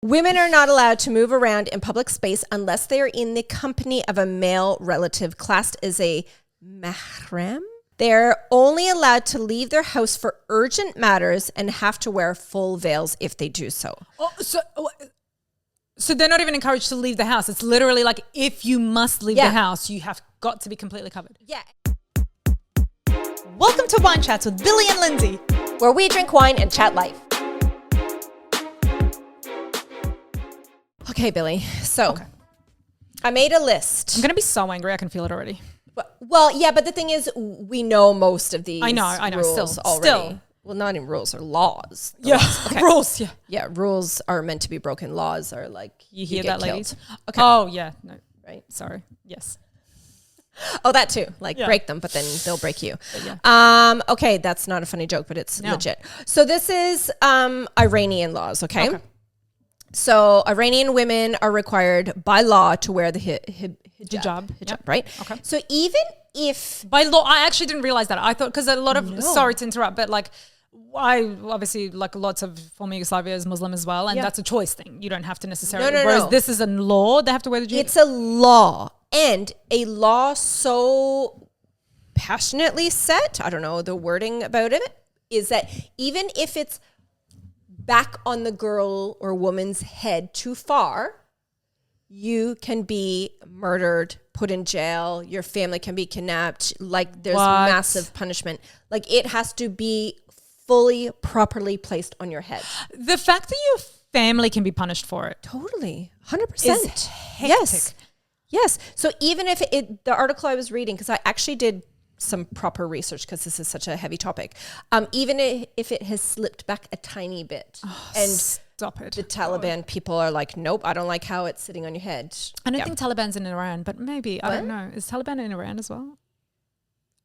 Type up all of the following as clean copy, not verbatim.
Women are not allowed to move around in public space unless they are in the company of a male relative classed as a mahram. They're only allowed to leave their house for urgent matters and have to wear full veils if they do so. So they're not even encouraged to leave the house. It's literally like if you must leave the house, you have got to be completely covered. Yeah. Welcome to Wine Chats with Billy and Lindsay, where we drink wine and chat life. Okay, Billy. So I made a list. I'm going to be so angry. I can feel it already. Well, yeah, but the thing is, we know most of these I know. rules already. Well, not even rules, or laws. Okay. Rules, yeah. Yeah, rules are meant to be broken. Laws are like, you hear that, killed. ladies? Okay. Oh, yeah. No. Right. Sorry. Yes. Oh, that too. Like break them, but then they'll break you. Okay, that's not a funny joke, but it's legit. So this is Iranian laws, okay? So Iranian women are required by law to wear the hijab, right? Okay. So even if... By law, I actually didn't realize that. I thought, because a lot of, sorry to interrupt, but like, I obviously, like lots of former Yugoslavia is Muslim as well, and that's a choice thing. You don't have to necessarily, whereas this is a law, they have to wear the hijab. It's a law, and a law so passionately set, I don't know the wording about it, is that even if it's back on the girl or woman's head too far, you can be murdered, put in jail, your family can be kidnapped. Like there's massive punishment. Like it has to be fully, properly placed on your head. The fact that your family can be punished for it. Totally. 100%. Is hectic. Yes. So even if the article I was reading, because I actually did some proper research because this is such a heavy topic. Even if it has slipped back a tiny bit, and stop it. The Taliban people are like, nope, I don't like how it's sitting on your head. I don't think Taliban's in Iran, but maybe I don't know. Is Taliban in Iran as well?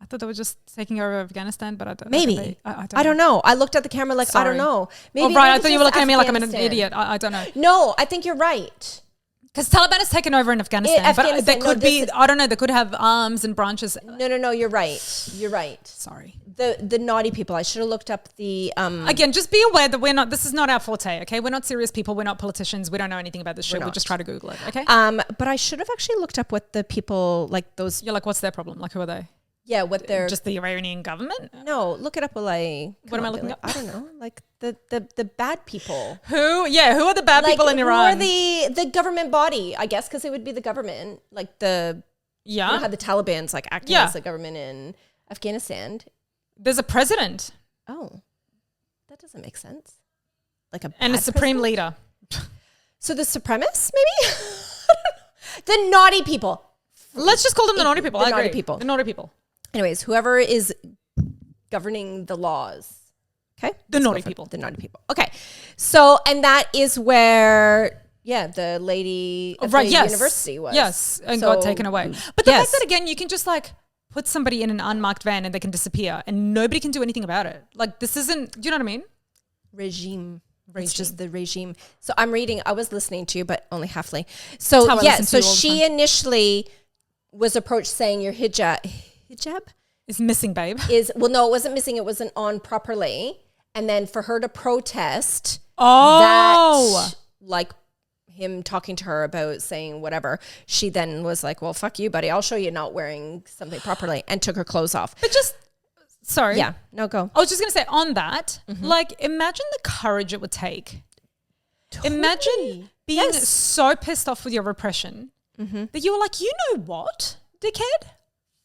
I thought they were just taking over Afghanistan, but I don't. Maybe I don't know. I looked at the camera like, I don't know. Maybe I thought you were looking at me like I'm an idiot. I don't know. No, I think you're right. Because Taliban has taken over in Afghanistan, but they could be, I don't know, they could have arms and branches. No, you're right. You're right. Sorry. The naughty people, I should have looked up the... Again, just be aware that this is not our forte, okay? We're not serious people. We're not politicians. We don't know anything about this shit. We just try to Google it, okay? But I should have actually looked up what the people, like those... You're like, what's their problem? Like, who are they? Yeah, what they're... Just the Iranian government? No, look it up while I... What am I looking up? I don't know. Like the bad people. Who? Yeah, who are the bad people in Iran? Who are the government body, I guess, because it would be the government. Like the... Yeah. You know how the Taliban's like acting as the government in Afghanistan. There's a president. Oh, that doesn't make sense. Like and a supreme leader. So the supremacists, maybe? The naughty people. Let's just call them the naughty people. The naughty people. The naughty people. Anyways, whoever is governing the laws. Okay? The naughty people. The naughty people. Okay. So, and that is where, the lady at the university was. Yes, and got taken away. But the fact that, again, you can just like put somebody in an unmarked van and they can disappear and nobody can do anything about it. Like this isn't, do you know what I mean? Regime. It's just the regime. So I'm reading, I was listening to you, but only halfly. So so she initially was approached saying your hijab is missing, babe. No, it wasn't missing. It wasn't on properly. And then for her to protest that, like him talking to her about saying whatever, she then was like, well, fuck you, buddy. I'll show you not wearing something properly, and took her clothes off. But sorry. Yeah, no, go. I was just going to say on that, like imagine the courage it would take. Totally. Imagine being so pissed off with your repression that you were like, you know what, dickhead?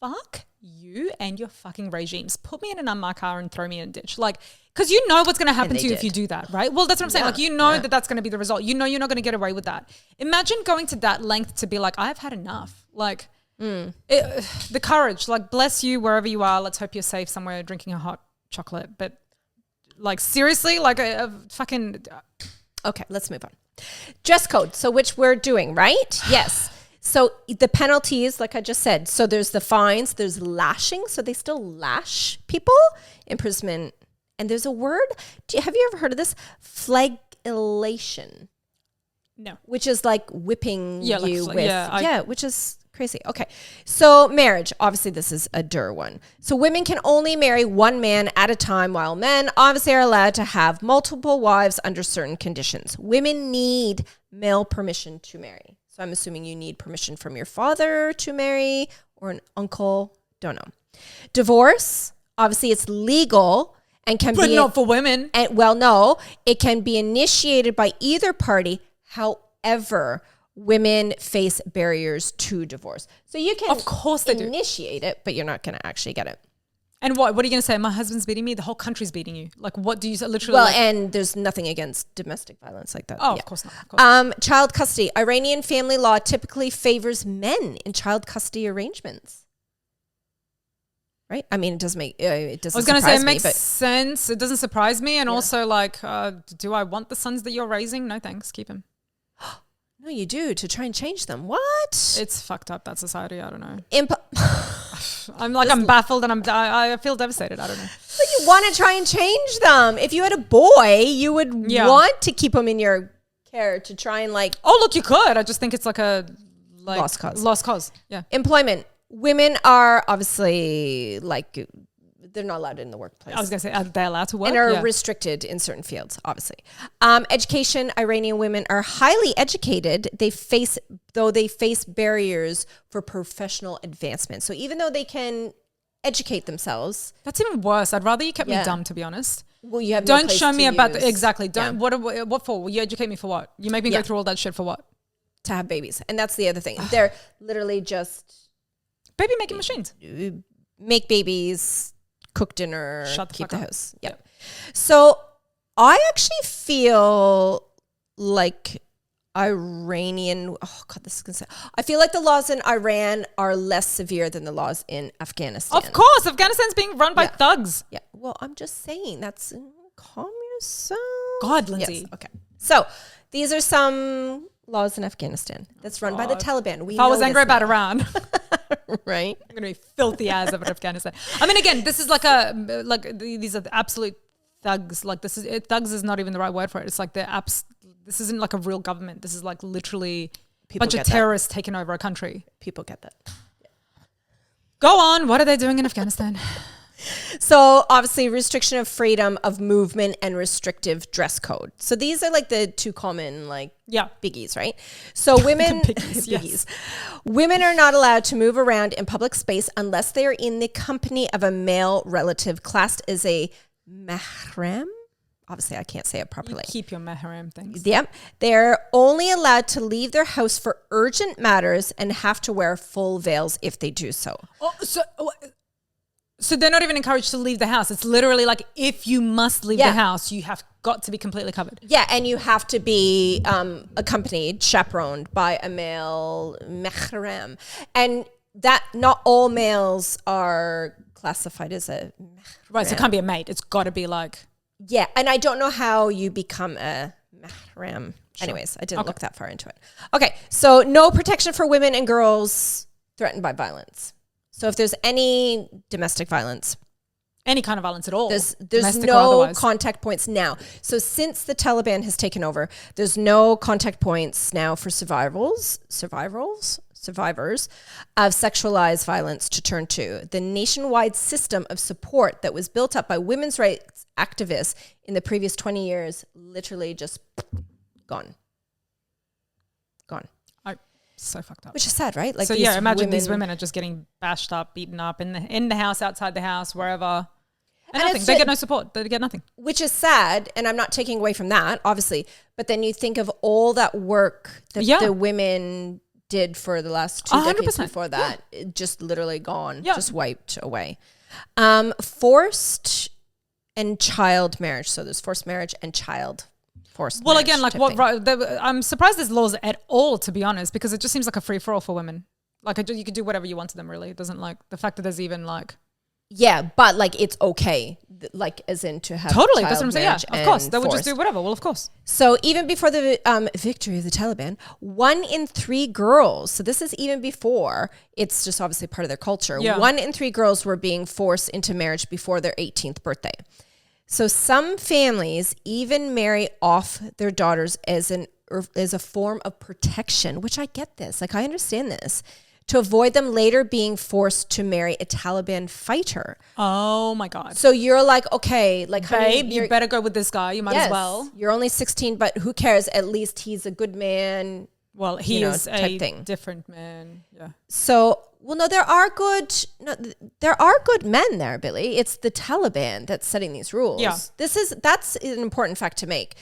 Fuck you and your fucking regimes. Put me in an unmarked car and throw me in a ditch. Like, because you know what's going to happen to you if you do that, right? Well, that's what I'm saying. Like, you know that that's going to be the result. You know you're not going to get away with that. Imagine going to that length to be like, I've had enough. Like, the courage. Like, bless you wherever you are. Let's hope you're safe somewhere drinking a hot chocolate. But, like, seriously, like a fucking... Okay, let's move on. Dress code. So, which we're doing, right? Yes. So the penalties, like I just said, so there's the fines, there's lashing. So they still lash people, imprisonment. And there's a word. Have you ever heard of this? Flagellation. No. Which is like whipping you with. Which is Crazy. Okay. So marriage, obviously this is a one. So women can only marry one man at a time, while men obviously are allowed to have multiple wives under certain conditions. Women need male permission to marry. So I'm assuming you need permission from your father to marry or an uncle. Don't know. Divorce, obviously it's legal and can But be not for women. And well, no, it can be initiated by either party. However, women face barriers to divorce. So you can Of course they do. initiate it, but you're not going to actually get it. And what are you going to say? My husband's beating me. The whole country's beating you. Like, what do you literally? Well, like, and there's nothing against domestic violence like that. oh, Yeah. of course not. Of course not. Child custody. Iranian family law typically favors men in child custody arrangements. Right? I mean, it doesn't make it doesn't. I was going to say it makes but sense. It doesn't surprise me. And also, like, do I want the sons that you're raising? No, thanks. Keep him. no, you do to try and change them. What? It's fucked up, that society. I don't know. I'm baffled and I feel devastated. I don't know. But you want to try and change them. If you had a boy, you would want to keep him in your care to try and like. Oh, look, you could. I just think it's like a Lost cause. Lost cause. Yeah. Employment. Women are obviously like they're not allowed in the workplace. I was going to say, are they allowed to work? And are restricted in certain fields, obviously. Education, Iranian women are highly educated. They face barriers for professional advancement. So even though they can educate themselves. That's even worse. I'd rather you kept me dumb, to be honest. Well, you have Don't show me about exactly. Yeah. What for? Will you educate me for what? You make me go through all that shit for what? To have babies. And that's the other thing. They're literally just baby making machines. Make babies, cook dinner, keep the up. house. Yeah. So I actually feel like Iranian, I feel like the laws in Iran are less severe than the laws in Afghanistan. Of course, Afghanistan's being run by thugs. Yeah. Well, I'm just saying that's calm yourself. God, Lindsay. Yes. Okay. So these are some laws in Afghanistan that's run by the Taliban. If I was angry about Iran, right? I'm going to be filthy as of Afghanistan. I mean, again, this is these are the absolute thugs. Like thugs is not even the right word for it. It's like this isn't like a real government. This is like literally a bunch of terrorists taking over a country. People get that. Yeah. Go on. What are they doing in Afghanistan? So obviously restriction of freedom of movement and restrictive dress code. So these are like the two common biggies, right? So women, biggies, yes. Women are not allowed to move around in public space unless they are in the company of a male relative classed as a mahram. Obviously, I can't say it properly. You keep your mahram things. Yep. They're only allowed to leave their house for urgent matters and have to wear full veils if they do so. So they're not even encouraged to leave the house. It's literally like if you must leave the house, you have got to be completely covered. Yeah, and you have to be accompanied, chaperoned by a male mahram. And that not all males are classified as a mahram. Right, so it can't be a mate. It's got to be like... Yeah, and I don't know how you become a mahram. Sure. Anyways, I didn't look that far into it. Okay, so no protection for women and girls threatened by violence. So if there's any domestic violence, any kind of violence at all, there's no contact points now. So since the Taliban has taken over, there's no contact points now for survivors of sexualized violence to turn to. The nationwide system of support that was built up by women's rights activists in the previous 20 years, literally just gone. So fucked up. Which is sad, right? Like, so yeah, imagine these women are just getting bashed up, beaten up in the house, outside the house, wherever. And nothing. They get no support. They get nothing. Which is sad, and I'm not taking away from that, obviously. But then you think of all that work that the women did for the last 2 decades before that, just literally gone, just wiped away. Forced and child marriage. So there's forced marriage and forced well, marriage. again, like what? I'm surprised there's laws at all, to be honest, because it just seems like a free for all for women. Like you could do whatever you want to them. Really, it doesn't like the fact that there's even like. Yeah, but like it's okay, like as in to have totally. That's what I'm saying. Yeah, of course, they would just do whatever. Well, of course. So even before the victory of the Taliban, 1 in 3 girls. So this is even before. It's just obviously part of their culture. Yeah. 1 in 3 girls were being forced into marriage before their 18th birthday. So some families even marry off their daughters as a form of protection, which I get this. Like I understand this. to avoid them later being forced to marry a Taliban fighter. Oh my God. So you're like, okay, like, Babe, honey, you better go with this guy. You might as well. You're only 16, but who cares? At least he's a good man. Well, he is a different man. Yeah. So, well, no, there are good men there, Billy. It's the Taliban that's setting these rules. Yeah. That's an important fact to make.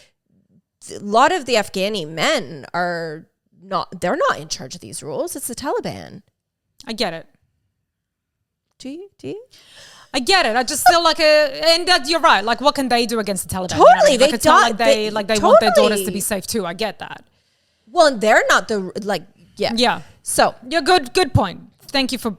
A lot of the Afghani men they're not in charge of these rules. It's the Taliban. I get it. Do you? I get it. I just feel like you're right. Like, what can they do against the Taliban? Totally. You know what I mean? Like, it's not they totally want their daughters to be safe too. I get that. Well, and they're not yeah. Yeah. So you're good point. Thank you for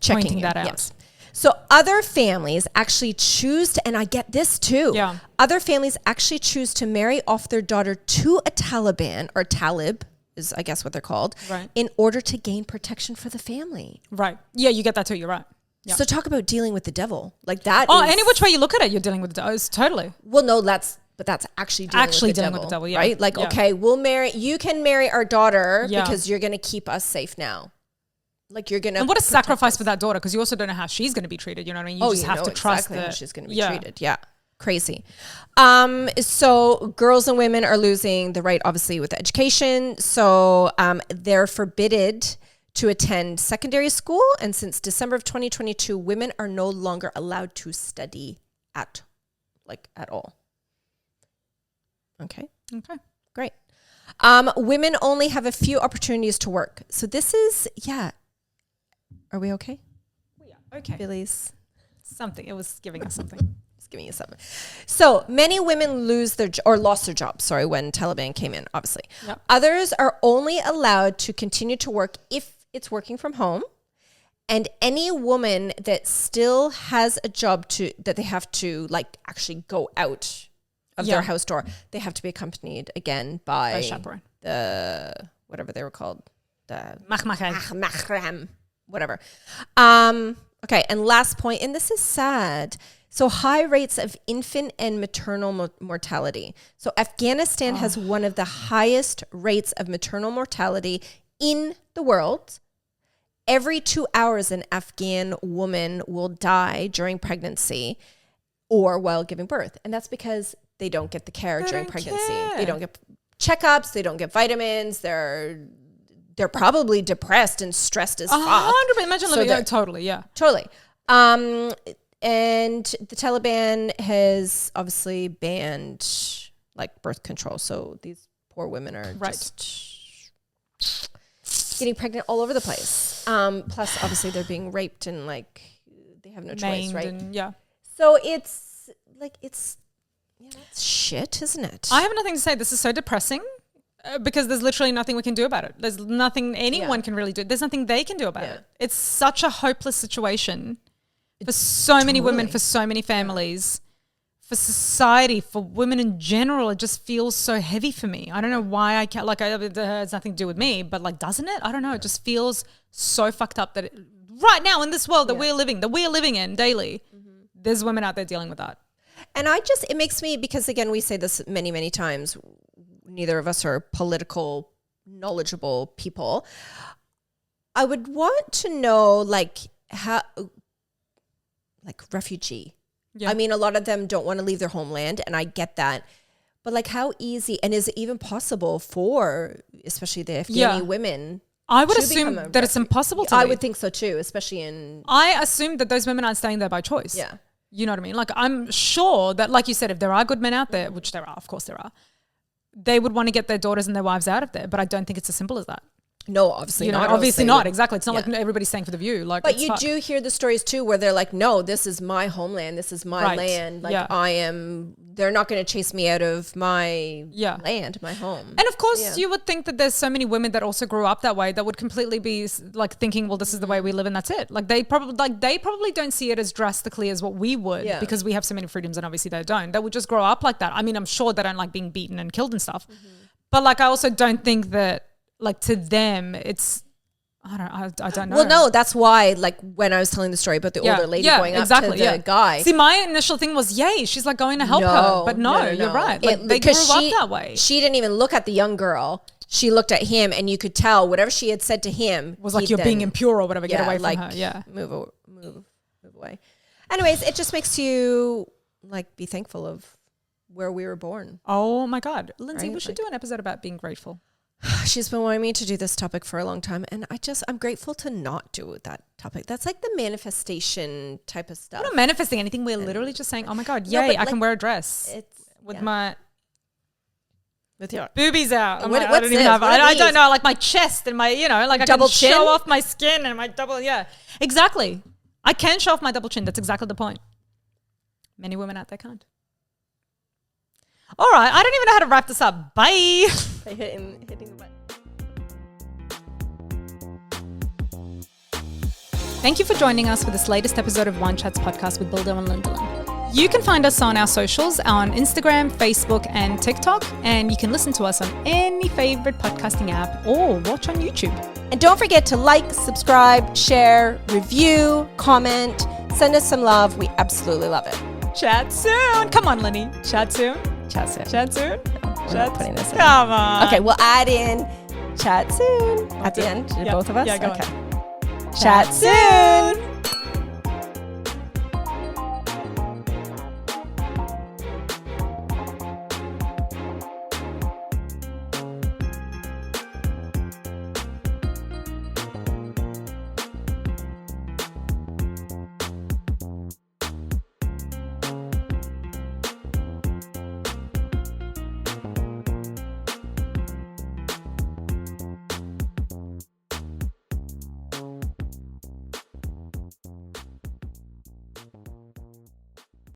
pointing that out. Yes. So other families actually choose to, and I get this too. Yeah. Other families actually choose to marry off their daughter to a Taliban, or Talib is I guess what they're called, right, in order to gain protection for the family. Right. Yeah, you get that too. You're right. Yeah. So talk about dealing with the devil. Like that. Oh, any which way you look at it, you're dealing with the devil. Totally. Well, no, that's actually dealing with the devil, yeah. Right? Like, yeah. Okay, you can marry our daughter because you're going to keep us safe now. Like you're going to. And what a sacrifice for that daughter, because you also don't know how she's going to be treated. You know what I mean? You just have to trust exactly that how she's going to be treated. Yeah. Crazy. So girls and women are losing the right, obviously, with education. So they're forbidden to attend secondary school. And since December of 2022, women are no longer allowed to study at all. Okay. Great. Women only have a few opportunities to work. So this is, Are we okay? Yeah. Okay. Billy's. Something. It was giving us something. It's giving you something. So many women lost their jobs, when Taliban came in, obviously. Yep. Others are only allowed to continue to work if it's working from home. And any woman that still has a job that they have to actually go out of their house door, they have to be accompanied again by a chaperone. The whatever they were called, the mahram, whatever. Okay, and last point, and this is sad. So high rates of infant and maternal mortality. So Afghanistan has one of the highest rates of maternal mortality in the world. Every 2 hours, an Afghan woman will die during pregnancy or while giving birth. And that's because they don't get the care during pregnancy. They don't get checkups. They don't get vitamins. They're probably depressed and stressed as fuck. 100%. Imagine living totally, yeah. Totally. And the Taliban has obviously banned birth control. So these poor women are just getting pregnant all over the place. Plus, obviously, they're being raped and they have no choice, right? And, yeah. So it's shit, isn't it? I have nothing to say. This is so depressing because there's literally nothing we can do about it. There's nothing anyone can really do. There's nothing they can do about it. It's such a hopeless situation for so many women, for so many families, for society, for women in general. It just feels so heavy for me. I don't know why I can't, it has nothing to do with me, but doesn't it? I don't know. It just feels so fucked up that right now in this world that we're living in daily, there's women out there dealing with that. And it makes me, because again, we say this many, many times, neither of us are political, knowledgeable people. I would want to know, how, refugee. Yeah. I mean, a lot of them don't want to leave their homeland, and I get that. But how easy, and is it even possible for, especially the Afghani women? I would assume that it's impossible to leave. I would think so too, especially in... I assume that those women aren't staying there by choice. Yeah. You know what I mean? I'm sure that, like you said, if there are good men out there, which there are, of course there are, they would want to get their daughters and their wives out of there. But I don't think it's as simple as that. No, obviously not. Obviously not. Exactly. It's not like everybody's staying for the view. But you do hear the stories too, where they're like, "No, this is my homeland. This is my land. They're not going to chase me out of my land, my home." And of course, you would think that there's so many women that also grew up that way that would completely be thinking, "Well, this is the way we live, and that's it." They probably don't see it as drastically as what we would because we have so many freedoms, and obviously they don't. They would just grow up like that. I mean, I'm sure they don't like being beaten and killed and stuff, but I also don't think that. To them, it's, I don't know. Well, no, that's why, when I was telling the story about the older lady going up to the guy. See, my initial thing was, yay, she's going to help her. But no, you're right. They grew up that way. She didn't even look at the young girl. she looked at him and you could tell whatever she had said to him was like, you're being impure or whatever. Get away from like, her. Yeah. Move away. Anyways, it just makes you like be thankful of where we were born. Oh my God. Lindsay, Right? we should do an episode about being grateful. She's been wanting me to do this topic for a long time. And I'm grateful to not do that topic. That's like the manifestation type of stuff. We're not manifesting anything. We're literally just saying, oh my God, No, yay, but I can wear a dress with my boobies out. I don't even have, I don't know, like my chest and my, you know, like I double can chin? show off my skin and my double, exactly. I can show off my double chin. That's exactly the point. Many women out there can't. All right, I don't even know how to wrap this up. Bye. Hitting the button. Thank you for joining us for this latest episode of Wine Chats podcast with Bildo and Lindelin. You can find us on our socials on Instagram, Facebook, and TikTok, and you can listen to us on any favorite podcasting app or watch on YouTube. And don't forget to like, subscribe, share, review, comment, send us some love. We absolutely love it. Chat soon. Come on, Lenny. Chat soon. Chat soon. Chat soon. We're not putting this in. Come on. Okay, we'll add in chat soon at the end. Yeah. Both of us? Yeah, go okay. on. Chat soon.